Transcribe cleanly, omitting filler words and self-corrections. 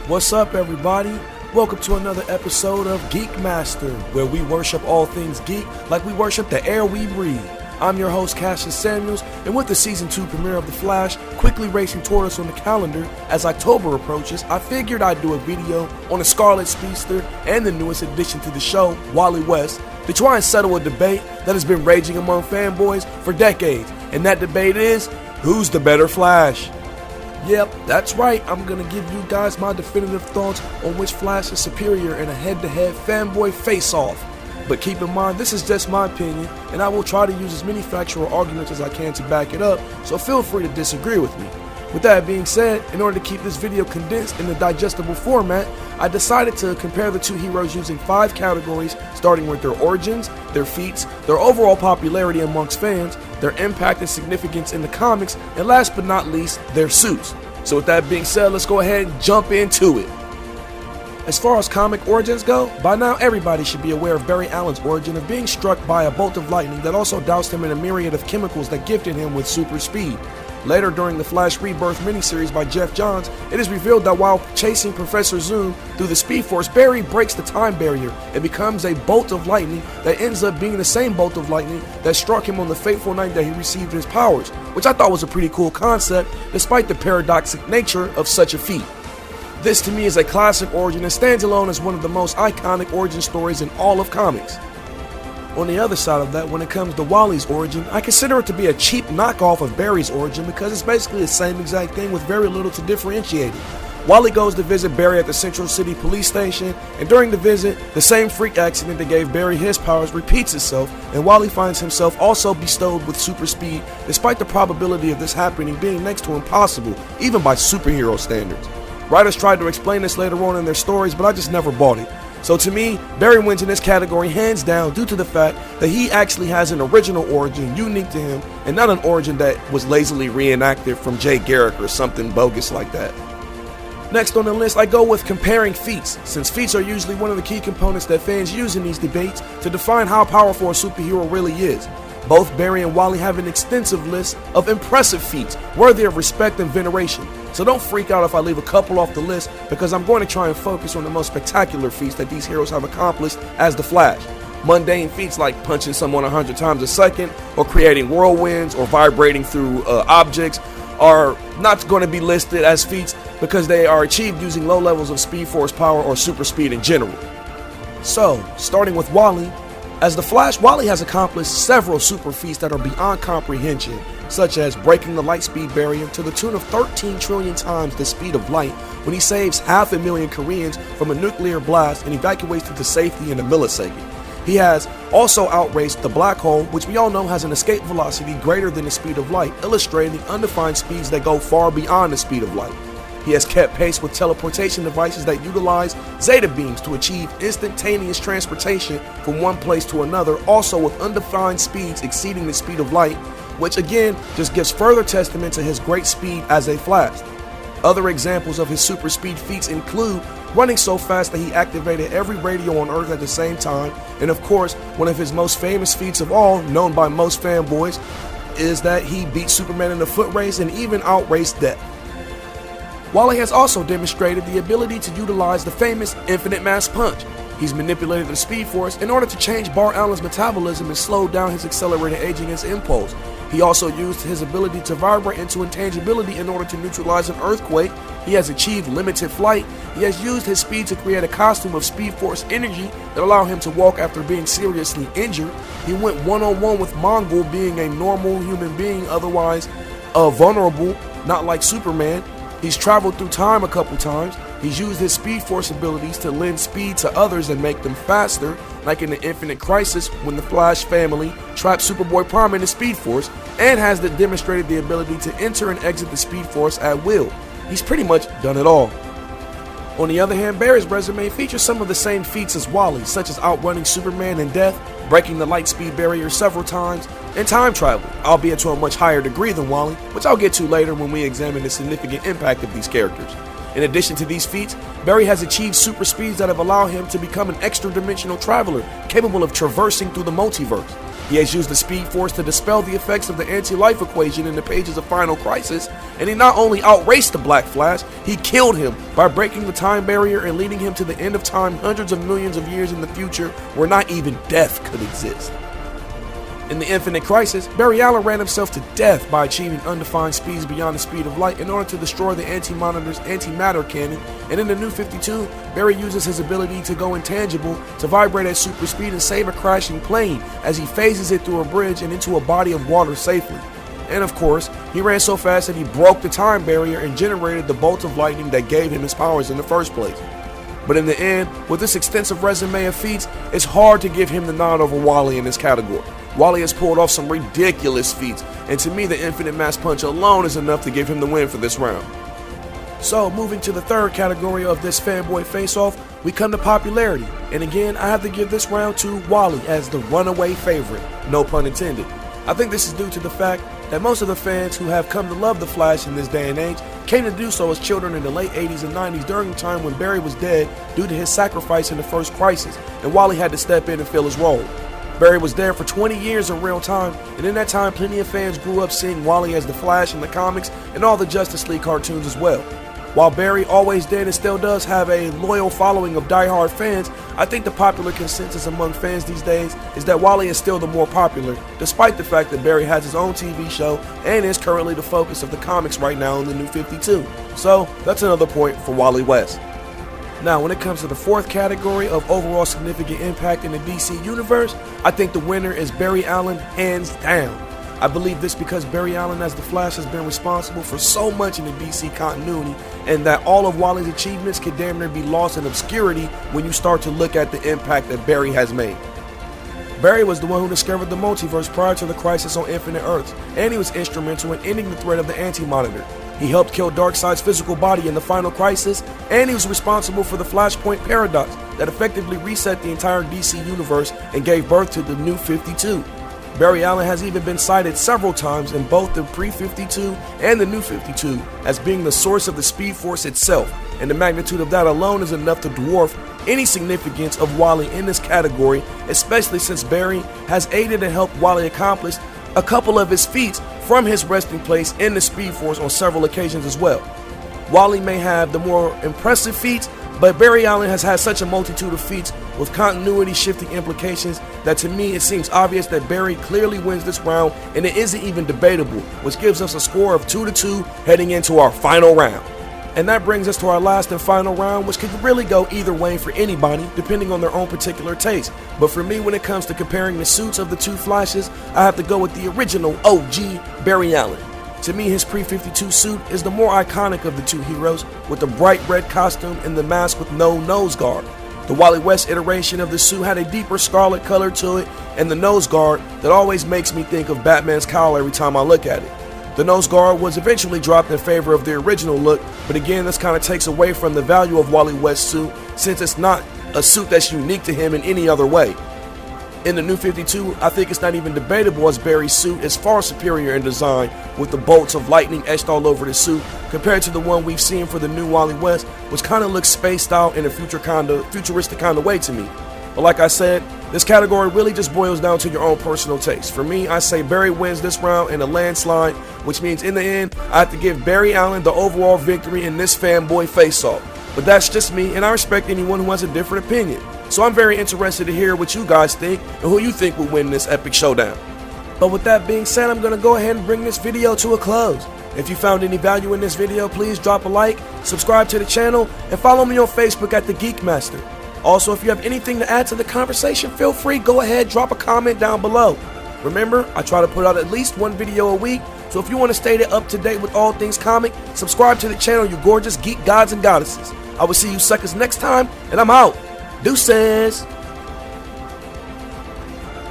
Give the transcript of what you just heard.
What's up, everybody? Welcome to another episode of GEEK Master, where we worship all things geek like we worship the air we breathe. I'm your host, Cassius Samuels, and with the Season 2 premiere of The Flash quickly racing toward us on the calendar as October approaches, I figured I'd do a video on the Scarlet Speedster and the newest addition to the show, Wally West, to try and settle a debate that has been raging among fanboys for decades, and that debate is, who's the better Flash? Yep, that's right, I'm gonna give you guys my definitive thoughts on which Flash is superior in a head-to-head fanboy face-off. But keep in mind, this is just my opinion, and I will try to use as many factual arguments as I can to back it up, so feel free to disagree with me. With that being said, in order to keep this video condensed in a digestible format, I decided to compare the two heroes using 5 categories, starting with their origins, their feats, their overall popularity amongst fans, their impact and significance in the comics, and last but not least, their suits. So with that being said, let's go ahead and jump into it. As far as comic origins go, by now everybody should be aware of Barry Allen's origin of being struck by a bolt of lightning that also doused him in a myriad of chemicals that gifted him with super speed. Later during the Flash Rebirth miniseries by Jeff Johns, it is revealed that while chasing Professor Zoom through the Speed Force, Barry breaks the time barrier and becomes a bolt of lightning that ends up being the same bolt of lightning that struck him on the fateful night that he received his powers, which I thought was a pretty cool concept despite the paradoxic nature of such a feat. This to me is a classic origin and stands alone as one of the most iconic origin stories in all of comics. On the other side of that, when it comes to Wally's origin, I consider it to be a cheap knockoff of Barry's origin because it's basically the same exact thing with very little to differentiate it. Wally goes to visit Barry at the Central City Police Station, and during the visit, the same freak accident that gave Barry his powers repeats itself, and Wally finds himself also bestowed with super speed, despite the probability of this happening being next to impossible, even by superhero standards. Writers tried to explain this later on in their stories, but I just never bought it. So to me, Barry wins in this category hands down due to the fact that he actually has an original origin unique to him and not an origin that was lazily reenacted from Jay Garrick or something bogus like that. Next on the list, I go with comparing feats, since feats are usually one of the key components that fans use in these debates to define how powerful a superhero really is. Both Barry and Wally have an extensive list of impressive feats worthy of respect and veneration, so don't freak out if I leave a couple off the list because I'm going to try and focus on the most spectacular feats that these heroes have accomplished as the Flash. Mundane feats like punching someone 100 times a second, or creating whirlwinds, or vibrating through objects are not going to be listed as feats because they are achieved using low levels of speed force power or super speed in general. So, starting with Wally, as the Flash, Wally has accomplished several super feats that are beyond comprehension, such as breaking the light speed barrier to the tune of 13 trillion times the speed of light when he saves 500,000 Koreans from a nuclear blast and evacuates them to safety in a millisecond. He has also outraced the black hole, which we all know has an escape velocity greater than the speed of light, illustrating the undefined speeds that go far beyond the speed of light. He has kept pace with teleportation devices that utilize zeta beams to achieve instantaneous transportation from one place to another, also with undefined speeds exceeding the speed of light, which again just gives further testament to his great speed as a Flash. Other examples of his super speed feats include running so fast that he activated every radio on Earth at the same time, and of course, one of his most famous feats of all, known by most fanboys, is that he beat Superman in a foot race and even outraced death. Wally has also demonstrated the ability to utilize the famous infinite mass punch. He's manipulated the Speed Force in order to change Barry Allen's metabolism and slow down his accelerated aging as impulse. He also used his ability to vibrate into intangibility in order to neutralize an earthquake. He has achieved limited flight. He has used his speed to create a costume of Speed Force energy that allowed him to walk after being seriously injured. He went one-on-one with Mongol, being a normal human being, otherwise vulnerable, not like Superman. He's traveled through time a couple times. He's used his Speed Force abilities to lend speed to others and make them faster, like in the Infinite Crisis when the Flash family trapped Superboy Prime in the Speed Force, and has demonstrated the ability to enter and exit the Speed Force at will. He's pretty much done it all. On the other hand, Barry's resume features some of the same feats as Wally, such as outrunning Superman in death, breaking the light speed barrier several times, and time travel, albeit to a much higher degree than Wally, which I'll get to later when we examine the significant impact of these characters. In addition to these feats, Barry has achieved super speeds that have allowed him to become an extra-dimensional traveler, capable of traversing through the multiverse. He has used the Speed Force to dispel the effects of the anti-life equation in the pages of Final Crisis, and he not only outraced the Black Flash, he killed him by breaking the time barrier and leading him to the end of time hundreds of millions of years in the future where not even death could exist. In the Infinite Crisis, Barry Allen ran himself to death by achieving undefined speeds beyond the speed of light in order to destroy the Anti-Monitor's antimatter cannon, and in the New 52, Barry uses his ability to go intangible to vibrate at super speed and save a crashing plane as he phases it through a bridge and into a body of water safely. And of course, he ran so fast that he broke the time barrier and generated the bolt of lightning that gave him his powers in the first place. But in the end, with this extensive resume of feats, it's hard to give him the nod over Wally in this category. Wally has pulled off some ridiculous feats, and to me the Infinite Mass Punch alone is enough to give him the win for this round. So moving to the third category of this fanboy face-off, we come to popularity, and again I have to give this round to Wally as the runaway favorite, no pun intended. I think this is due to the fact that most of the fans who have come to love the Flash in this day and age came to do so as children in the late 80s and 90s during the time when Barry was dead due to his sacrifice in the first Crisis, and Wally had to step in and fill his role. Barry was there for 20 years in real time, and in that time plenty of fans grew up seeing Wally as the Flash in the comics and all the Justice League cartoons as well. While Barry always did and still does have a loyal following of die-hard fans, I think the popular consensus among fans these days is that Wally is still the more popular, despite the fact that Barry has his own TV show and is currently the focus of the comics right now in the New 52. So that's another point for Wally West. Now, when it comes to the fourth category of overall significant impact in the DC universe, I think the winner is Barry Allen, hands down. I believe this because Barry Allen as the Flash has been responsible for so much in the DC continuity, and that all of Wally's achievements could damn near be lost in obscurity when you start to look at the impact that Barry has made. Barry was the one who discovered the multiverse prior to the Crisis on Infinite Earths, and he was instrumental in ending the threat of the Anti-Monitor. He helped kill Darkseid's physical body in the Final Crisis, and he was responsible for the Flashpoint Paradox that effectively reset the entire DC universe and gave birth to the New 52. Barry Allen has even been cited several times in both the pre-52 and the New 52 as being the source of the Speed Force itself, and the magnitude of that alone is enough to dwarf any significance of Wally in this category, especially since Barry has aided and helped Wally accomplish a couple of his feats from his resting place in the Speed Force on several occasions as well. Wally may have the more impressive feats, but Barry Allen has had such a multitude of feats with continuity shifting implications that to me it seems obvious that Barry clearly wins this round, and it isn't even debatable, which gives us a score of 2-2 heading into our final round. And that brings us to our last and final round, which could really go either way for anybody depending on their own particular taste. But for me, when it comes to comparing the suits of the two Flashes, I have to go with the original OG Barry Allen. To me, his pre-52 suit is the more iconic of the two heroes, with the bright red costume and the mask with no nose guard. The Wally West iteration of the suit had a deeper scarlet color to it, and the nose guard that always makes me think of Batman's cowl every time I look at it. The nose guard was eventually dropped in favor of the original look, but again this kind of takes away from the value of Wally West's suit, since it's not a suit that's unique to him in any other way. In the New 52, I think it's not even debatable as Barry's suit is far superior in design, with the bolts of lightning etched all over the suit, compared to the one we've seen for the new Wally West, which kind of looks spaced out in a futuristic kind of way to me. But like I said, this category really just boils down to your own personal taste. For me, I say Barry wins this round in a landslide, which means in the end, I have to give Barry Allen the overall victory in this fanboy face-off. But that's just me, and I respect anyone who has a different opinion. So I'm very interested to hear what you guys think and who you think will win this epic showdown. But with that being said, I'm going to go ahead and bring this video to a close. If you found any value in this video, please drop a like, subscribe to the channel, and follow me on Facebook at the GEEK Master. Also, if you have anything to add to the conversation, feel free, go ahead, drop a comment down below. Remember, I try to put out at least one video a week, so if you want to stay up to date with all things comic, subscribe to the channel, you gorgeous geek gods and goddesses. I will see you suckers next time, and I'm out. Deuces.